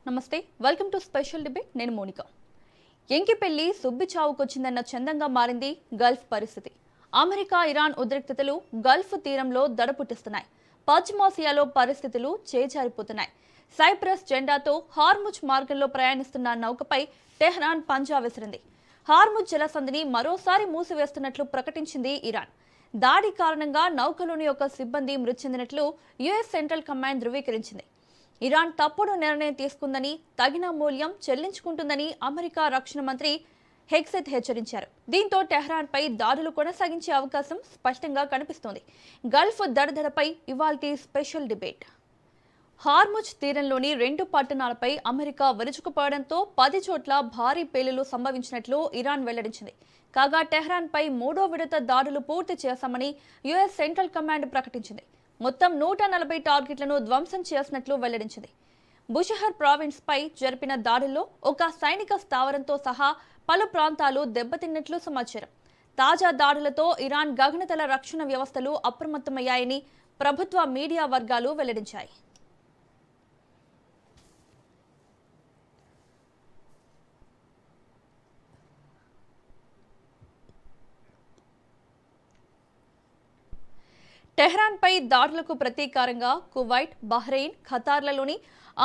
నమస్తే, welcome to special debate. నేను Monica. ఎంకి పెళ్లి సుబ్బి చావుకొచ్చిందన్న చందంగా మారింది గల్ఫ్ పరిస్థితి. అమెరికా ఇరాన్ ఉద్రిక్తతలు గల్ఫ్ తీరంలో దడపుట్టిస్తున్నాయి. పశ్చిమాసియాలో పరిస్థితులు చేజారిపోతున్నాయి. సైప్రస్ జెండాతో హార్ముజ్ మార్గంలో ప్రయాణిస్తున్న నౌకపై టెహ్రాన్ పంజా విసిరింది. హార్ముజ్ జలసంధిని మరోసారి మూసివేస్తున్నట్లు ప్రకటించింది ఇరాన్. దాడి కారణంగా నౌకలోని ఒక సిబ్బంది మృతి చెందినట్లు యుఎస్ సెంట్రల్ కమాండ్ ధృవీకరించింది. ఇరాన్ తప్పుడు నిర్ణయం తీసుకుందని, తగిన మూల్యం చెల్లించుకుంటుందని అమెరికా రక్షణ మంత్రి హెక్సెత్ హెచ్చరించారు. దీంతో టెహ్రాన్పై దాడులు కొనసాగించే అవకాశం స్పష్టంగా కనిపిస్తోంది. గల్ఫ్ దడదడపై ఇవాల్టి స్పెషల్ డిబేట్. హార్ముజ్ తీరంలోని 2 పట్టణాలపై అమెరికా విరుచుకుపడడంతో 10 చోట్ల భారీ పేలులు సంభవించినట్లు ఇరాన్ వెల్లడించింది. కాగా టెహ్రాన్పై 3వ విడత దాడులు పూర్తి చేశామని యుఎస్ సెంట్రల్ కమాండ్ ప్రకటించింది. మొత్తం 140 టార్గెట్లను ధ్వంసం చేసినట్లు వెల్లడించింది. బుషహర్ ప్రావిన్స్ పై జరిపిన దాడుల్లో ఒక సైనిక స్థావరంతో సహా పలు ప్రాంతాలు దెబ్బతిన్నట్లు సమాచారం. తాజా దాడులతో ఇరాన్ గగనతల రక్షణ వ్యవస్థలు అప్రమత్తమయ్యాయని ప్రభుత్వ మీడియా వర్గాలు వెల్లడించాయి. టెహ్రాన్పై దాడులకు ప్రతీకారంగా కువైట్, బహ్రెయిన్, ఖతార్లలోని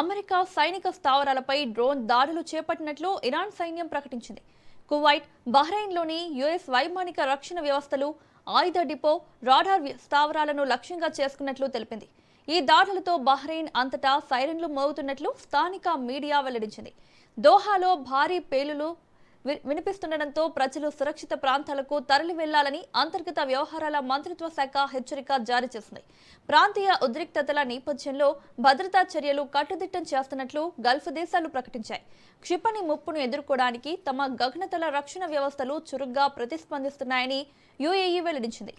అమెరికా సైనిక స్థావరాలపై డ్రోన్ దాడులు చేపట్టినట్లు ఇరాన్ సైన్యం ప్రకటించింది. కువైట్, బహ్రెయిన్లోని యుఎస్ వైమానిక రక్షణ వ్యవస్థలు, ఆయుధ డిపో, రాడార్ స్థావరాలను లక్ష్యంగా చేసుకున్నట్లు తెలిపింది. ఈ దాడులతో బహ్రెయిన్ అంతటా సైరన్లు మోగుతున్నట్లు స్థానిక మీడియా వెల్లడించింది. దోహాలో భారీ పేలులు వినిపిస్తుండటంతో ప్రజలు సురక్షిత ప్రాంతాలకు తరలి వెళ్లాలని అంతర్గత వ్యవహారాల మంత్రిత్వ శాఖ హెచ్చరిక జారీ చేసింది. ప్రాంతీయ ఉద్రిక్తతల నేపథ్యంలో భద్రతా చర్యలు కట్టుదిట్టం చేస్తున్నట్లు గల్ఫ్ దేశాలు ప్రకటించాయి. క్షిపణి ముప్పును ఎదుర్కోవడానికి తమ గగనతల రక్షణ వ్యవస్థలు చురుగ్గా ప్రతిస్పందిస్తున్నాయని యుఏఈ వెల్లడించింది.